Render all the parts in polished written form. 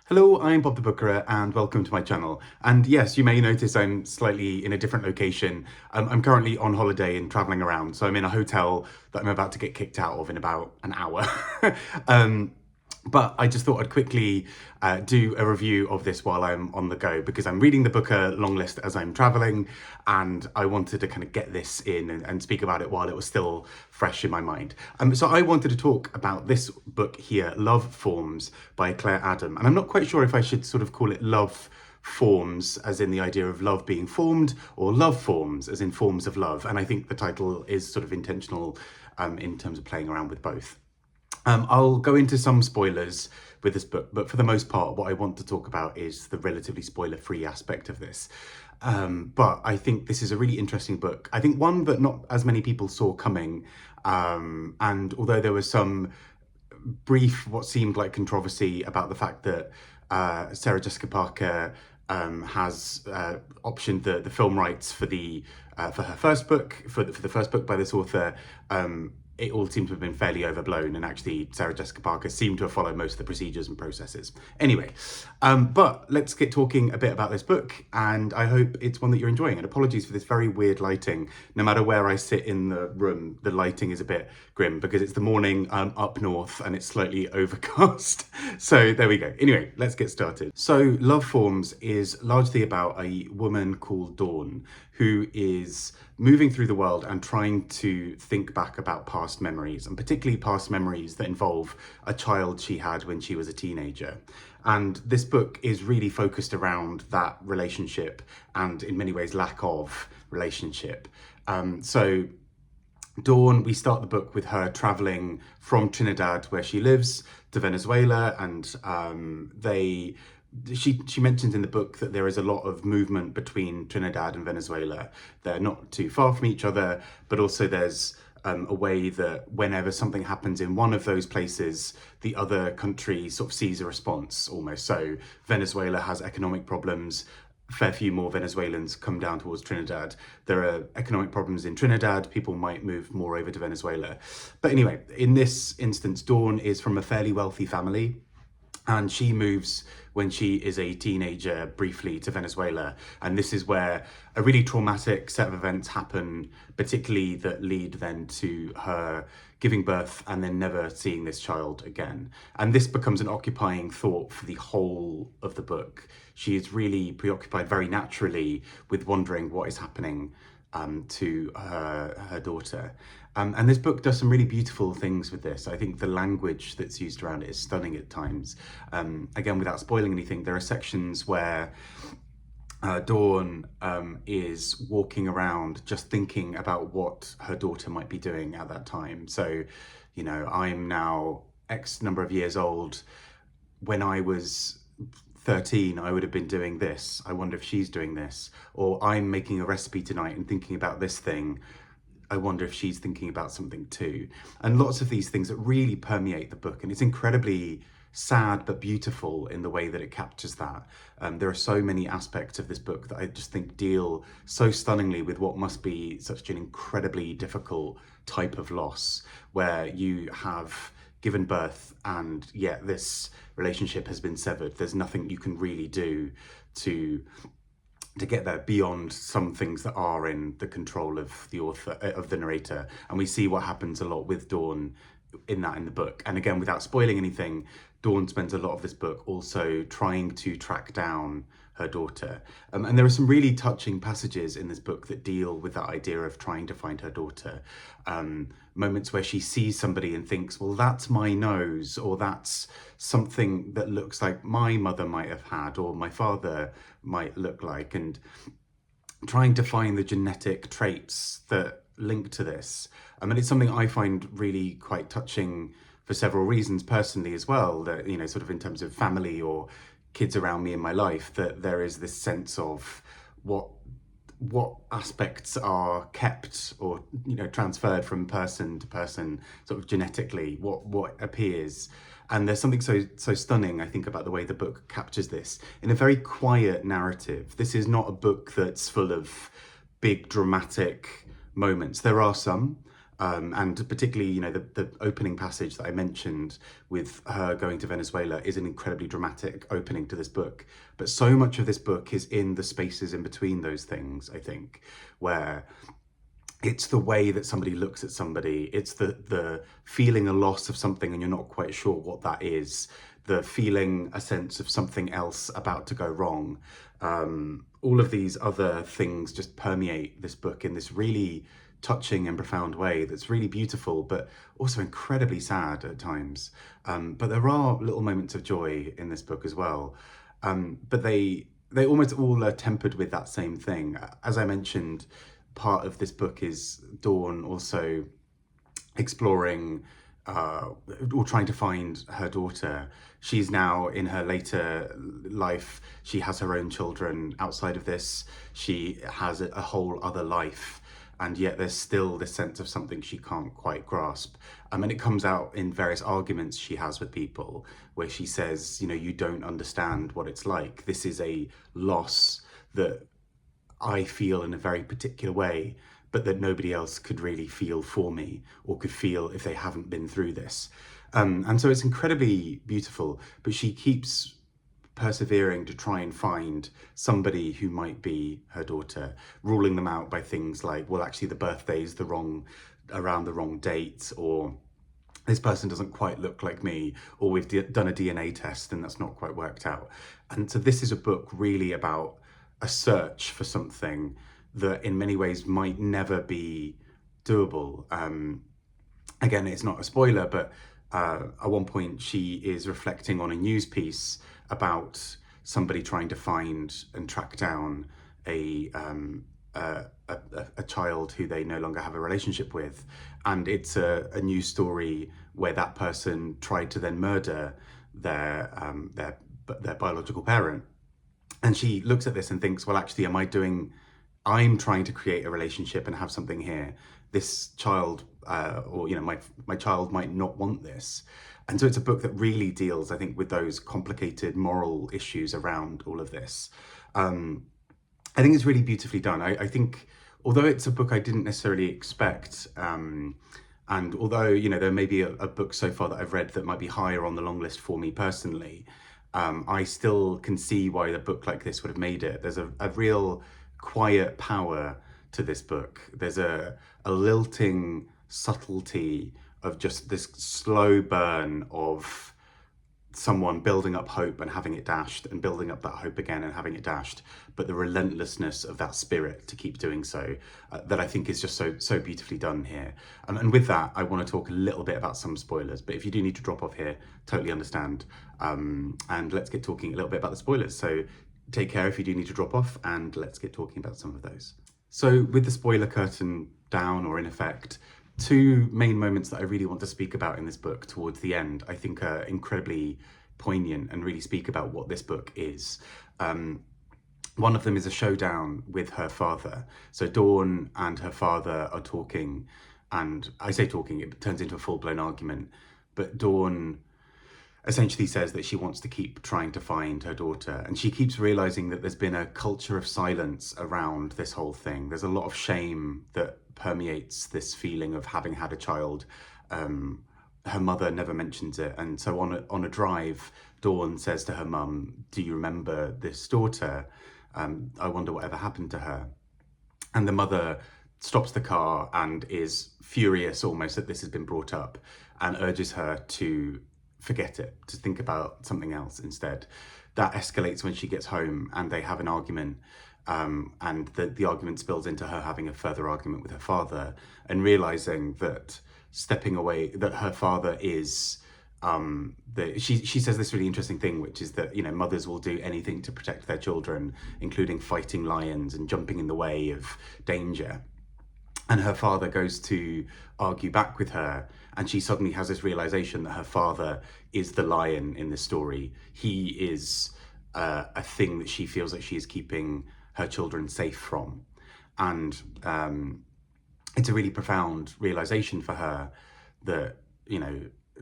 Hello, I'm Bob the Bookerer and welcome to my channel. And yes, you may notice I'm slightly in a different location. I'm currently on holiday and traveling around, so I'm in a hotel that I'm about to get kicked out of in about an hour. um, but I just thought I'd quickly do a review of this while I'm on the go because I'm reading the Booker Longlist as I'm traveling, and I wanted to kind of get this in and speak about it while it was still fresh in my mind. So I wanted to talk about this book here, Love Forms by Claire Adam. And I'm not quite sure if I should sort of call it Love Forms as in the idea of love being formed, or Love Forms as in forms of love. And I think the title is sort of intentional in terms of playing around with both. I'll go into some spoilers with this book, but for the most part, what I want to talk about is the relatively spoiler-free aspect of this. But I think this is a really interesting book. I think one that not as many people saw coming, and although there was some brief, what seemed like controversy about the fact that Sarah Jessica Parker has optioned the film rights for for her first book, for the first book by this author. It all seemed to have been fairly overblown, and actually Sarah Jessica Parker seemed to have followed most of the procedures and processes. Anyway, but let's get talking a bit about this book, and I hope it's one that you're enjoying. And apologies for this very weird lighting. No matter where I sit in the room, the lighting is a bit grim because it's the morning up north and it's slightly overcast. So there we go. Anyway, let's get started. So Love Forms is largely about a woman called Dawn who is moving through the world and trying to think back about past memories, and particularly past memories that involve a child she had when she was a teenager. And this book is really focused around that relationship and in many ways lack of relationship. So Dawn, we start the book with her traveling from Trinidad, where she lives, to Venezuela, and she mentions in the book that there is a lot of movement between Trinidad and Venezuela. They're not too far from each other, but also there's a way that whenever something happens in one of those places, the other country sort of sees a response almost. So Venezuela has economic problems. Fair few more Venezuelans come down towards Trinidad. There are economic problems in Trinidad. People might move more over to Venezuela. But anyway, in this instance, Dawn is from a fairly wealthy family, and she moves when she is a teenager briefly to Venezuela. And this is where a really traumatic set of events happen, particularly that lead then to her giving birth and then never seeing this child again. And this becomes an occupying thought for the whole of the book. She is really preoccupied very naturally with wondering what is happening to her daughter. And this book does some really beautiful things with this. I think the language that's used around it is stunning at times. Again, without spoiling anything, there are sections where Dawn is walking around just thinking about what her daughter might be doing at that time. So, you know, I'm now X number of years old. When I was 13, I would have been doing this. I wonder if she's doing this. Or I'm making a recipe tonight and thinking about this thing. I wonder if she's thinking about something too. And lots of these things that really permeate the book. And it's incredibly sad but beautiful in the way that it captures that. There are so many aspects of this book that I just think deal so stunningly with what must be such an incredibly difficult type of loss, where you have given birth and yet this relationship has been severed. There's nothing you can really do to get there beyond some things that are in the control of the author, of the narrator. And we see what happens a lot with Dawn in the book. And again, without spoiling anything, Dawn spends a lot of this book also trying to track down her daughter. And there are some really touching passages in this book that deal with that idea of trying to find her daughter. Moments where she sees somebody and thinks, well, that's my nose, or that's something that looks like my mother might have had, or my father might look like, and trying to find the genetic traits that link to this. And it's something I find really quite touching for several reasons personally as well, that, you know, sort of in terms of family or kids around me in my life, that there is this sense of what aspects are kept or, you know, transferred from person to person sort of genetically, what appears. And there's something so stunning, I think, about the way the book captures this in a very quiet narrative. This is not a book that's full of big dramatic moments. There are some, And particularly, the opening passage that I mentioned with her going to Venezuela is an incredibly dramatic opening to this book. But so much of this book is in the spaces in between those things, I think, where it's the way that somebody looks at somebody, it's the feeling a loss of something and you're not quite sure what that is, the feeling a sense of something else about to go wrong. All of these other things just permeate this book in this really touching and profound way that's really beautiful, but also incredibly sad at times. But there are little moments of joy in this book as well. But they almost all are tempered with that same thing. As I mentioned, part of this book is Dawn also exploring or trying to find her daughter. She's now in her later life. She has her own children outside of this. She has a whole other life. And yet there's still this sense of something she can't quite grasp. And it comes out in various arguments she has with people where she says, you don't understand what it's like. This is a loss that I feel in a very particular way, but that nobody else could really feel for me or could feel if they haven't been through this. And so it's incredibly beautiful, but she keeps persevering to try and find somebody who might be her daughter, ruling them out by things like, well, actually the birthday's around the wrong date, or this person doesn't quite look like me, or we've done a DNA test and that's not quite worked out. And so this is a book really about a search for something that in many ways might never be doable. Again, it's not a spoiler, but at one point she is reflecting on a news piece about somebody trying to find and track down a child who they no longer have a relationship with. And it's a news story where that person tried to then murder their biological parent. And she looks at this and thinks, well, actually, I'm trying to create a relationship and have something here. This child, or my child might not want this. And so it's a book that really deals, I think, with those complicated moral issues around all of this. I think it's really beautifully done. I think, although it's a book I didn't necessarily expect, and although, there may be a book so far that I've read that might be higher on the long list for me personally, I still can see why a book like this would have made it. There's a real quiet power to this book. There's a lilting subtlety of just this slow burn of someone building up hope and having it dashed, and building up that hope again and having it dashed, but the relentlessness of that spirit to keep doing so, that I think is just so beautifully done here. And with that, I want to talk a little bit about some spoilers, but if you do need to drop off here, totally understand. And let's get talking a little bit about the spoilers. So take care if you do need to drop off, and let's get talking about some of those. So with the spoiler curtain down or in effect, two main moments that I really want to speak about in this book towards the end, I think are incredibly poignant and really speak about what this book is. One of them is a showdown with her father. So Dawn and her father are talking, and I say talking, it turns into a full-blown argument, but Dawn essentially says that she wants to keep trying to find her daughter, and she keeps realizing that there's been a culture of silence around this whole thing. There's a lot of shame that permeates this feeling of having had a child. Her mother never mentions it, and so on a drive, Dawn says to her mum, "Do you remember this daughter? I wonder whatever happened to her." And the mother stops the car and is furious almost that this has been brought up, and urges her to forget it, to think about something else instead. That escalates when she gets home and they have an argument, and the argument spills into her having a further argument with her father, and realizing that stepping away, that her father is, she says this really interesting thing, which is that, mothers will do anything to protect their children, including fighting lions and jumping in the way of danger. And her father goes to argue back with her, and she suddenly has this realization that her father is the lion in this story. He is a thing that she feels like she is keeping her children safe from. And it's a really profound realization for her that,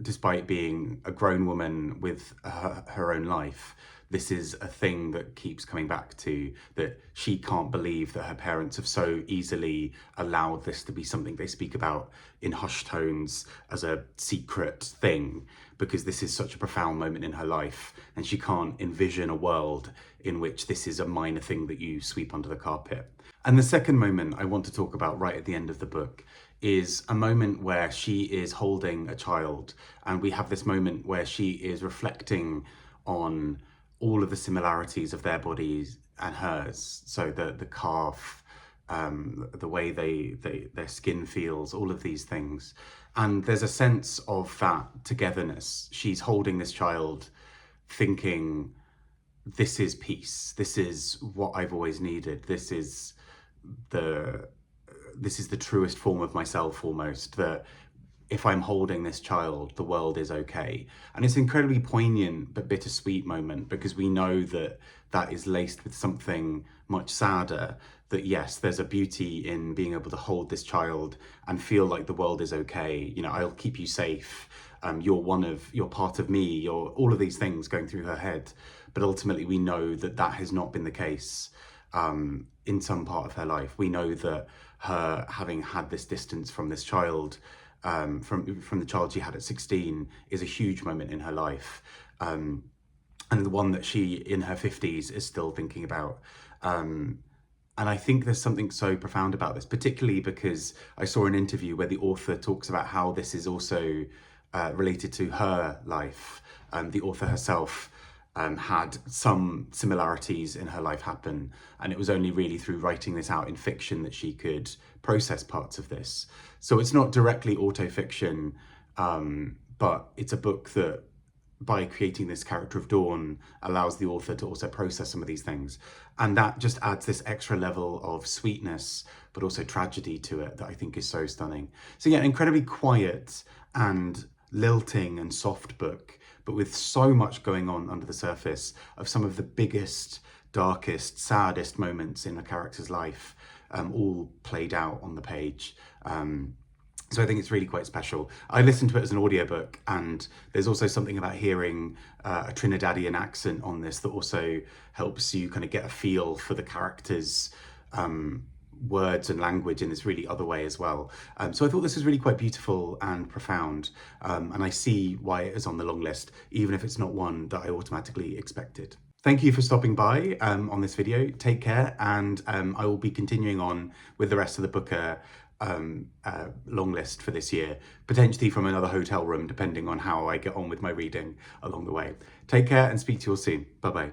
despite being a grown woman with her own life, this is a thing that keeps coming back to, that she can't believe that her parents have so easily allowed this to be something they speak about in hushed tones as a secret thing, because this is such a profound moment in her life, and she can't envision a world in which this is a minor thing that you sweep under the carpet. And the second moment I want to talk about right at the end of the book is a moment where she is holding a child, and we have this moment where she is reflecting on all of the similarities of their bodies and hers. So the calf, the way their skin feels, all of these things. And there's a sense of that togetherness. She's holding this child thinking, this is peace. This is what I've always needed. This is the truest form of myself, almost, that if I'm holding this child, the world is okay. And it's an incredibly poignant but bittersweet moment, because we know that that is laced with something much sadder, that yes, there's a beauty in being able to hold this child and feel like the world is okay. You know, I'll keep you safe. You're part of me. You're all of these things going through her head. But ultimately, we know that that has not been the case in some part of her life. We know that her having had this distance from this child, from the child she had at 16, is a huge moment in her life, and the one that she, in her 50s, is still thinking about. And I think there's something so profound about this, particularly because I saw an interview where the author talks about how this is also related to her life. The author herself had some similarities in her life happen, and it was only really through writing this out in fiction that she could process parts of this. So it's not directly autofiction, but it's a book that, by creating this character of Dawn, allows the author to also process some of these things. And that just adds this extra level of sweetness, but also tragedy to it, that I think is so stunning. So yeah, an incredibly quiet and lilting and soft book, but with so much going on under the surface of some of the biggest, darkest, saddest moments in a character's life, all played out on the page. So I think it's really quite special. I listened to it as an audiobook, and there's also something about hearing a Trinidadian accent on this that also helps you kind of get a feel for the characters' words and language in this really other way as well. So I thought this was really quite beautiful and profound, and I see why it is on the long list, even if it's not one that I automatically expected. Thank you for stopping by on this video. Take care, and I will be continuing on with the rest of the Booker long list for this year, potentially from another hotel room, depending on how I get on with my reading along the way. Take care and speak to you all soon. Bye-bye.